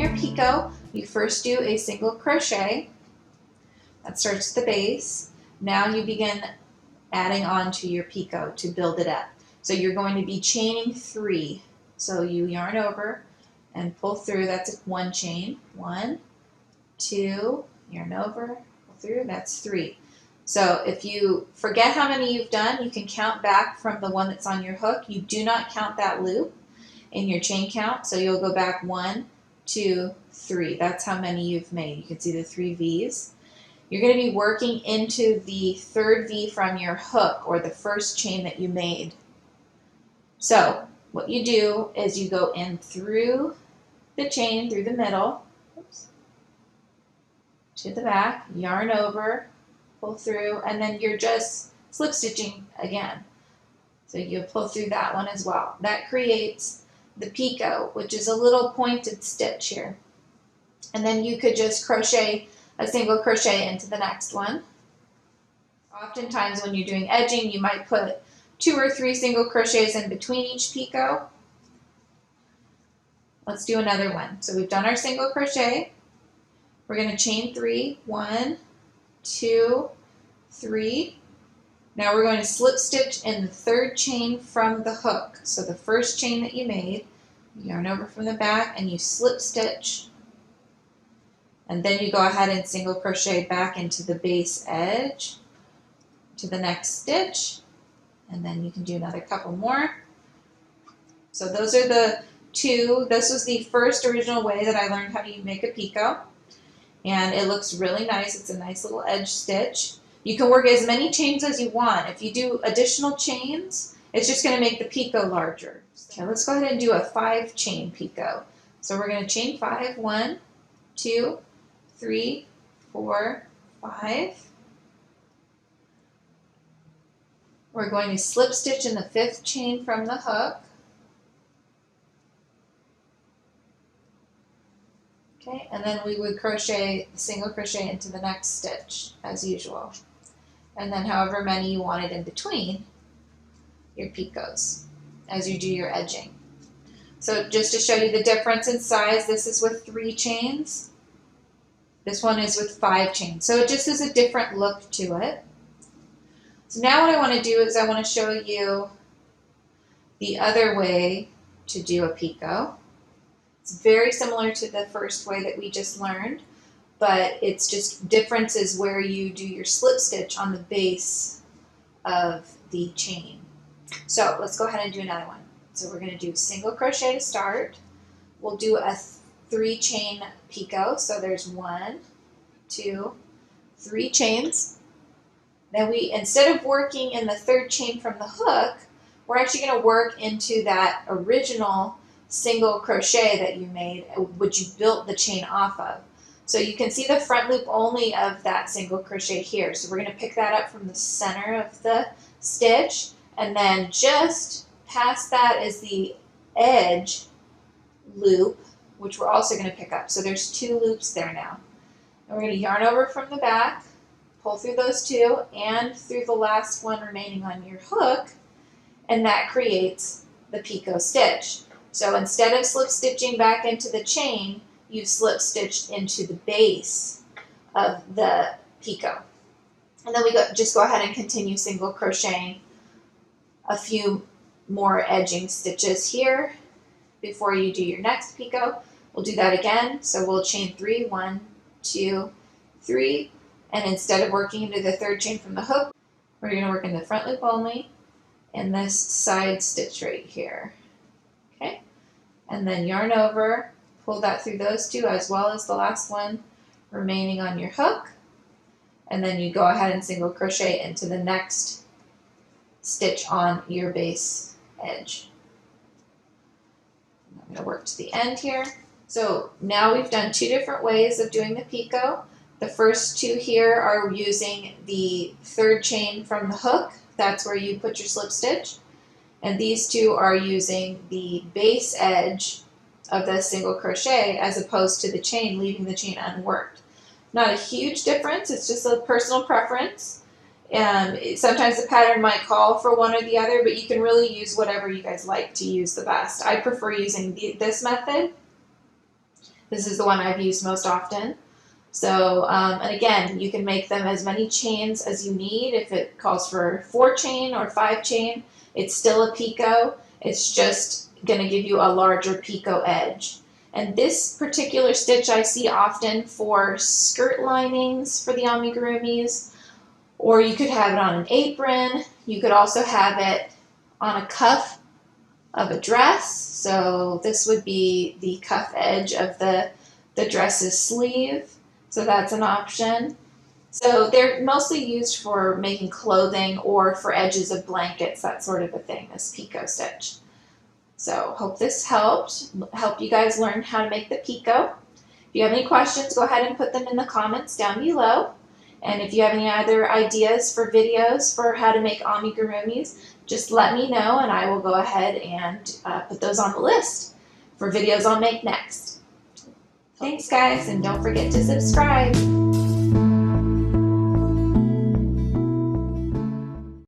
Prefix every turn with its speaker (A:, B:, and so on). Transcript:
A: your picot, you first do a single crochet. That starts at the base. Now you begin adding on to your picot to build it up. So you're going to be chaining 3. So you yarn over and pull through. That's one chain. 1, 2, yarn over, pull through. That's 3. So if you forget how many you've done, you can count back from the one that's on your hook. You do not count that loop in your chain count. So you'll go back 1, 2, 3. That's how many you've made. You can see the 3 V's. You're going to be working into the 3rd V from your hook, or the first chain that you made. So what you do is you go in through the chain, through the middle, oops, to the back, yarn over, pull through, and then you're just slip stitching again. So you pull through that one as well. That creates the picot, which is a little pointed stitch here. And then you could just crochet a single crochet into the next one. Oftentimes when you're doing edging, you might put 2 or 3 single crochets in between each picot. Let's do another one. So we've done our single crochet. We're going to chain 3. 1, 2, 3. Now we're going to slip stitch in the 3rd chain from the hook. So the first chain that you made, you yarn over from the back and you slip stitch. And then you go ahead and single crochet back into the base edge to the next stitch. And then you can do another couple more. So those are the 2. This was the first original way that I learned how to make a picot. And it looks really nice. It's a nice little edge stitch. You can work as many chains as you want. If you do additional chains, it's just going to make the picot larger. Okay, let's go ahead and do a 5 chain picot. So we're going to chain 5. 1, 2, 3, 4, 5. We're going to slip stitch in the 5th chain from the hook. Okay, and then we would crochet, single crochet into the next stitch as usual. And then however many you wanted in between your picots as you do your edging. So just to show you the difference in size, this is with 3 chains. This one is with 5 chains. So it just is a different look to it. So now what I want to do is I want to show you the other way to do a picot. It's very similar to the first way that we just learned, but it's just differences where you do your slip stitch on the base of the chain. So let's go ahead and do another one. So we're going to do single crochet to start. We'll do a 3 chain picot. So there's 1, 2, 3 chains. Then we, instead of working in the 3rd chain from the hook, we're actually going to work into that original single crochet that you made, which you built the chain off of. So you can see the front loop only of that single crochet here. So we're going to pick that up from the center of the stitch, and then just past that is the edge loop, which we're also going to pick up. So there's 2 loops there now. And we're going to yarn over from the back, pull through those 2 and through the last one remaining on your hook, and that creates the picot stitch. So instead of slip stitching back into the chain, you've slip stitched into the base of the picot. And then we just go ahead and continue single crocheting a few more edging stitches here before you do your next picot. We'll do that again. So we'll chain 3, 1, 2, 3. And instead of working into the 3rd chain from the hook, we're going to work in the front loop only and this side stitch right here. Okay, and then yarn over, pull that through those 2 as well as the last one remaining on your hook, and then you go ahead and single crochet into the next stitch on your base edge. I'm going to work to the end here. So now we've done 2 different ways of doing the picot. The first 2 here are using the 3rd chain from the hook. That's where you put your slip stitch. And these 2 are using the base edge of the single crochet as opposed to the chain, leaving the chain unworked. Not a huge difference, it's just a personal preference. Sometimes the pattern might call for one or the other, but you can really use whatever you guys like to use the best. I prefer using this method This is the one I've used most often. So, and again, you can make them as many chains as you need. If it calls for 4 chain or 5 chain, it's still a picot. It's just going to give you a larger picot edge. And this particular stitch I see often for skirt linings for the amigurumis, or you could have it on an apron. You could also have it on a cuff of a dress. So this would be the cuff edge of the dress's sleeve. So that's an option. So they're mostly used for making clothing or for edges of blankets, that sort of a thing, this picot stitch. So hope this helped you guys learn how to make the picot. If you have any questions, go ahead and put them in the comments down below. And if you have any other ideas for videos for how to make amigurumis, just let me know and I will go ahead and put those on the list for videos I'll make next. Thanks guys, and don't forget to subscribe.